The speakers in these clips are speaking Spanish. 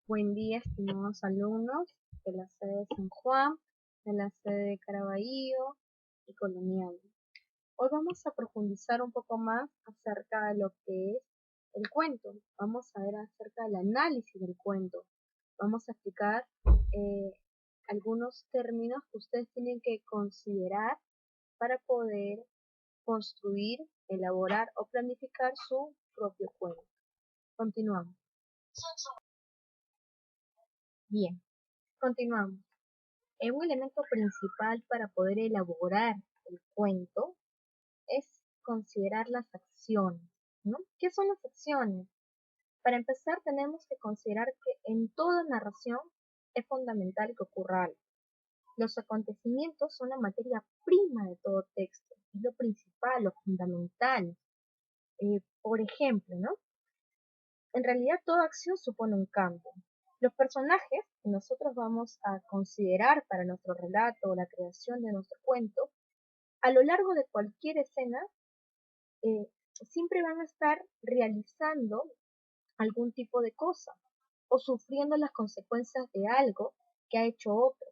Buen día, estimados alumnos de la sede de San Juan, de la sede de Caraballo y Colonial. Hoy vamos a profundizar un poco más acerca de lo que es el cuento. Vamos a ver acerca del análisis del cuento. Vamos a explicar algunos términos que ustedes tienen que considerar para poder construir, elaborar o planificar su propio cuento. Continuamos. Bien, continuamos. Un elemento principal para poder elaborar el cuento es considerar las acciones, ¿no? ¿Qué son las acciones? Para empezar, tenemos que considerar que en toda narración es fundamental que ocurra algo. Los acontecimientos son la materia prima de todo texto, es lo principal, lo fundamental. Por ejemplo, ¿no? En realidad toda acción supone un cambio. Los personajes que nosotros vamos a considerar para nuestro relato o la creación de nuestro cuento, a lo largo de cualquier escena, eh, siempre van a estar realizando algún tipo de cosa o sufriendo las consecuencias de algo que ha hecho otro.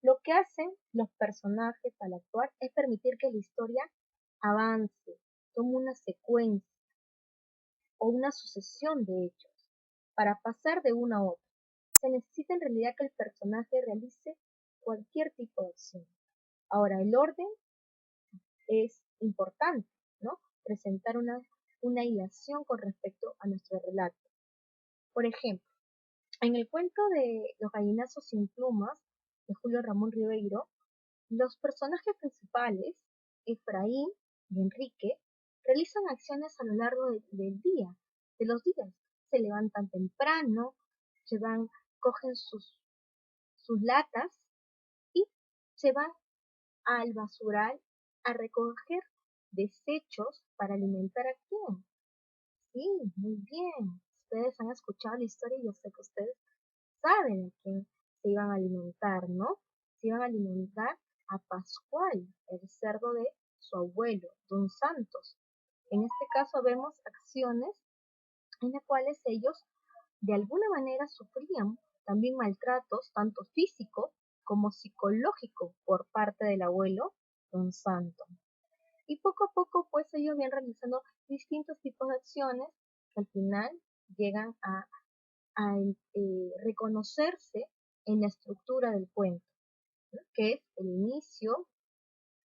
Lo que hacen los personajes al actuar es permitir que la historia avance, tome una secuencia o una sucesión de hechos para pasar de una a otra. Se necesita en realidad que el personaje realice cualquier tipo de acción. Ahora, el orden es importante, ¿no? Presentar una hilación con respecto a nuestro relato. Por ejemplo, en el cuento de Los gallinazos sin plumas, de Julio Ramón Ribeiro, los personajes principales, Efraín y Enrique, realizan acciones a lo largo del día, de los días. Se levantan temprano, cogen sus latas y se van al basural a recoger desechos para alimentar a quién. Sí, muy bien. Ustedes han escuchado la historia y yo sé que ustedes saben a quién se iban a alimentar, ¿no? Se iban a alimentar a Pascual, el cerdo de su abuelo, Don Santos. En este caso vemos acciones en las cuales ellos de alguna manera sufrían también maltratos, tanto físicos como psicológicos por parte del abuelo Don Santo. Y poco a poco, pues ellos van realizando distintos tipos de acciones que al final llegan a reconocerse en la estructura del cuento, ¿no? Que es el inicio,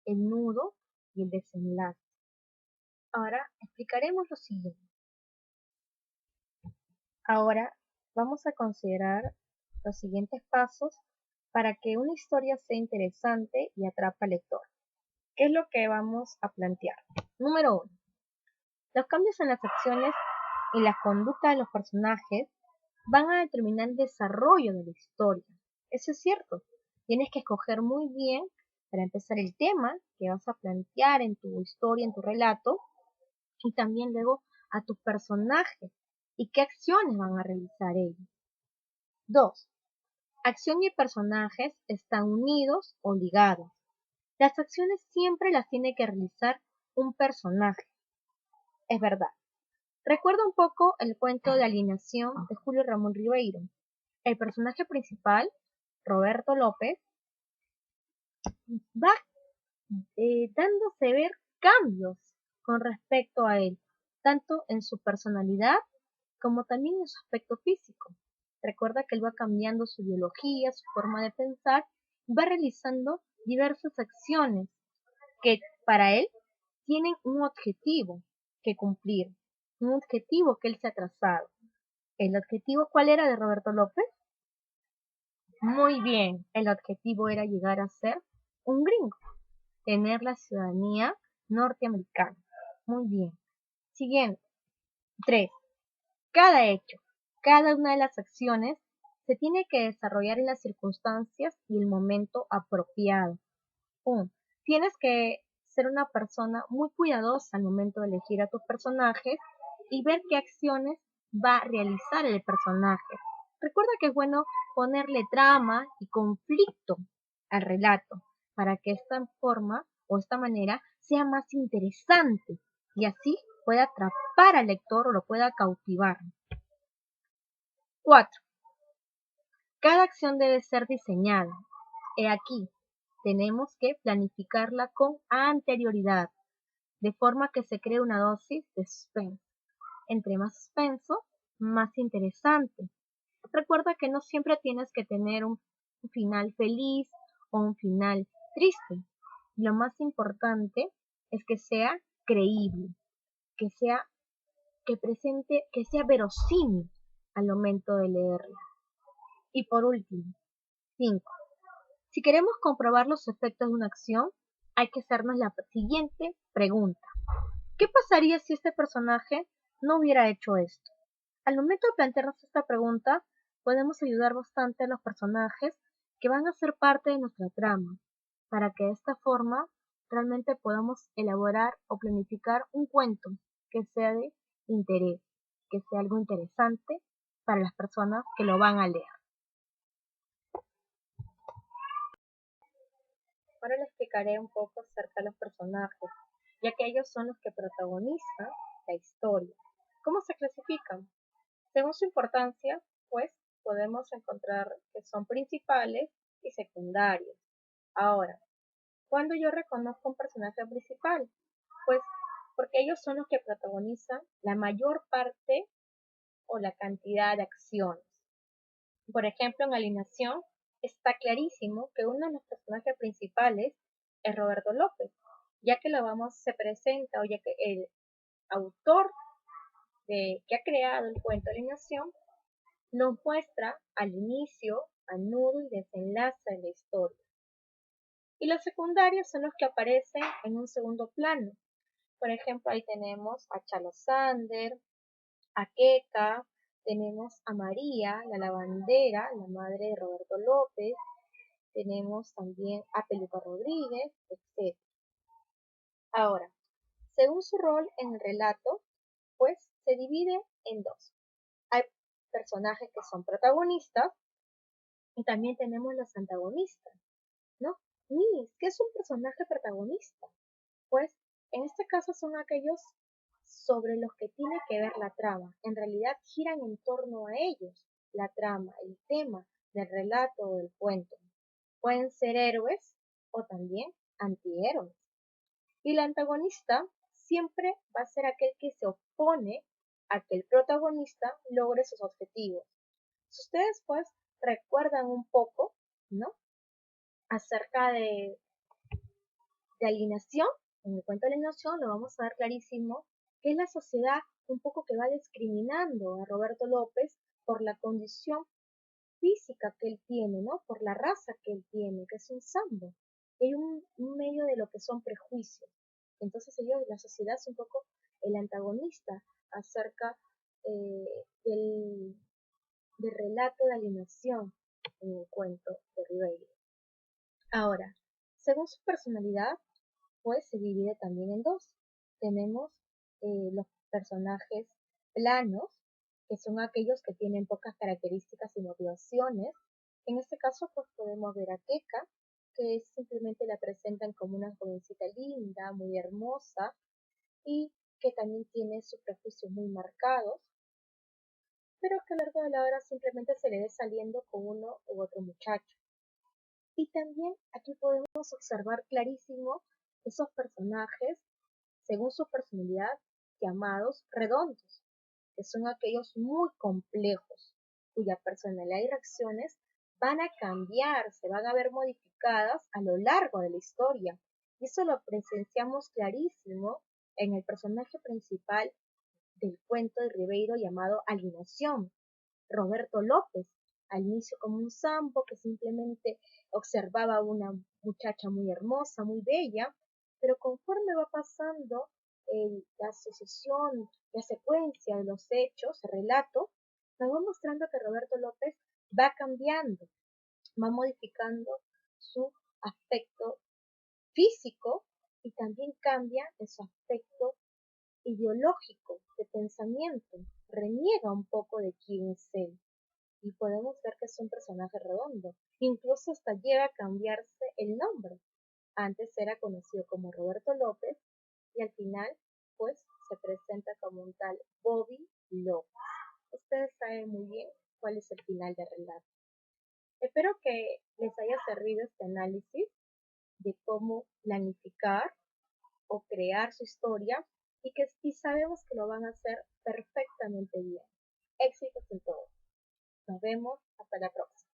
el nudo y el desenlace. Ahora explicaremos lo siguiente. Ahora vamos a considerar los siguientes pasos para que una historia sea interesante y atrapa al lector. ¿Qué es lo que vamos a plantear? Número 1. Los cambios en las acciones y la conducta de los personajes van a determinar el desarrollo de la historia. Eso es cierto. Tienes que escoger muy bien, para empezar, el tema que vas a plantear en tu historia, en tu relato, y también luego a tus personajes y qué acciones van a realizar ellos. 2. Acción y personajes están unidos o ligados. Las acciones siempre las tiene que realizar un personaje. Es verdad. Recuerda un poco el cuento de Alineación de Julio Ramón Ribeiro. El personaje principal, Roberto López, va dándose ver cambios con respecto a él, tanto en su personalidad como también en su aspecto físico. Recuerda que él va cambiando su biología, su forma de pensar, va realizando diversas acciones que para él tienen un objetivo que cumplir, un objetivo que él se ha trazado. ¿El objetivo cuál era de Roberto López? Muy bien, el objetivo era llegar a ser un gringo, tener la ciudadanía norteamericana. Muy bien. Siguiente. 3. Cada hecho, cada una de las acciones se tiene que desarrollar en las circunstancias y el momento apropiado. 1. Tienes que ser una persona muy cuidadosa al momento de elegir a tus personajes y ver qué acciones va a realizar el personaje. Recuerda que es bueno ponerle trama y conflicto al relato para que esta forma o esta manera sea más interesante y así pueda atrapar al lector o lo pueda cautivar. 4. Cada acción debe ser diseñada. He aquí, tenemos que planificarla con anterioridad, de forma que se cree una dosis de suspense. Entre más suspenso, más interesante. Recuerda que no siempre tienes que tener un final feliz o un final triste. Lo más importante es que sea creíble, que sea que sea verosímil al momento de leerla. Y por último, 5. Si queremos comprobar los efectos de una acción, hay que hacernos la siguiente pregunta. ¿Qué pasaría si este personaje no hubiera hecho esto? Al momento de plantearnos esta pregunta, podemos ayudar bastante a los personajes que van a ser parte de nuestra trama, para que de esta forma realmente podamos elaborar o planificar un cuento que sea de interés, que sea algo interesante para las personas que lo van a leer. Ahora les explicaré un poco acerca de los personajes, ya que ellos son los que protagonizan la historia. ¿Cómo se clasifican? Según su importancia, pues podemos encontrar que son principales y secundarios. Ahora, ¿cuándo yo reconozco un personaje principal? Pues porque ellos son los que protagonizan la mayor parte o la cantidad de acciones. Por ejemplo, en Alineación está clarísimo que uno de los personajes principales es Roberto López, ya que se presenta o ya que el autor que ha creado el cuento de Alineación nos muestra al inicio, al nudo y desenlace de la historia. Y los secundarios son los que aparecen en un segundo plano. Por ejemplo, ahí tenemos a Chalo Sander, a Keka, tenemos a María, la lavandera, la madre de Roberto López, tenemos también a Peluca Rodríguez, etc. Ahora, según su rol en el relato, pues se divide en dos. Hay personajes que son protagonistas y también tenemos los antagonistas, ¿no? ¿Qué es un personaje protagonista? Pues en este caso son aquellos sobre los que tiene que ver la trama. En realidad giran en torno a ellos la trama, el tema del relato o del cuento. Pueden ser héroes o también antihéroes. Y el antagonista siempre va a ser aquel que se opone a que el protagonista logre sus objetivos. Si ustedes pues recuerdan un poco, ¿no? Acerca de alineación, en el cuento de alineación lo vamos a ver clarísimo, que es la sociedad un poco que va discriminando a Roberto López por la condición física que él tiene, ¿no? Por la raza que él tiene, que es un sambo. Hay un medio de lo que son prejuicios. Entonces la sociedad es un poco el antagonista acerca del relato de alineación en el cuento de Ribeiro. Ahora, según su personalidad, pues se divide también en dos. Tenemos los personajes planos, que son aquellos que tienen pocas características y motivaciones. En este caso, pues podemos ver a Keka, que simplemente la presentan como una jovencita linda, muy hermosa, y que también tiene sus prejuicios muy marcados, pero que a lo largo de la hora simplemente se le ve saliendo con uno u otro muchacho. Y también aquí podemos observar clarísimo esos personajes, según su personalidad, llamados redondos, que son aquellos muy complejos, cuya personalidad y reacciones van a cambiar, se van a ver modificadas a lo largo de la historia. Y eso lo presenciamos clarísimo en el personaje principal del cuento de Ribeiro llamado Alineación, Roberto López, al inicio como un sambo que simplemente observaba a una muchacha muy hermosa, muy bella, pero conforme va pasando la sucesión, la secuencia de los hechos, el relato, nos va mostrando que Roberto López va cambiando, va modificando su aspecto físico y también cambia en su aspecto ideológico, de pensamiento, reniega un poco de quién es él y podemos ver que es un personaje redondo. Incluso hasta llega a cambiarse el nombre. Antes era conocido como Roberto López y al final pues se presenta como un tal Bobby López. Ustedes saben muy bien cuál es el final del relato. Espero que les haya servido este análisis de cómo planificar o crear su historia y sabemos que lo van a hacer perfectamente bien. Éxitos en todo. Nos vemos hasta la próxima.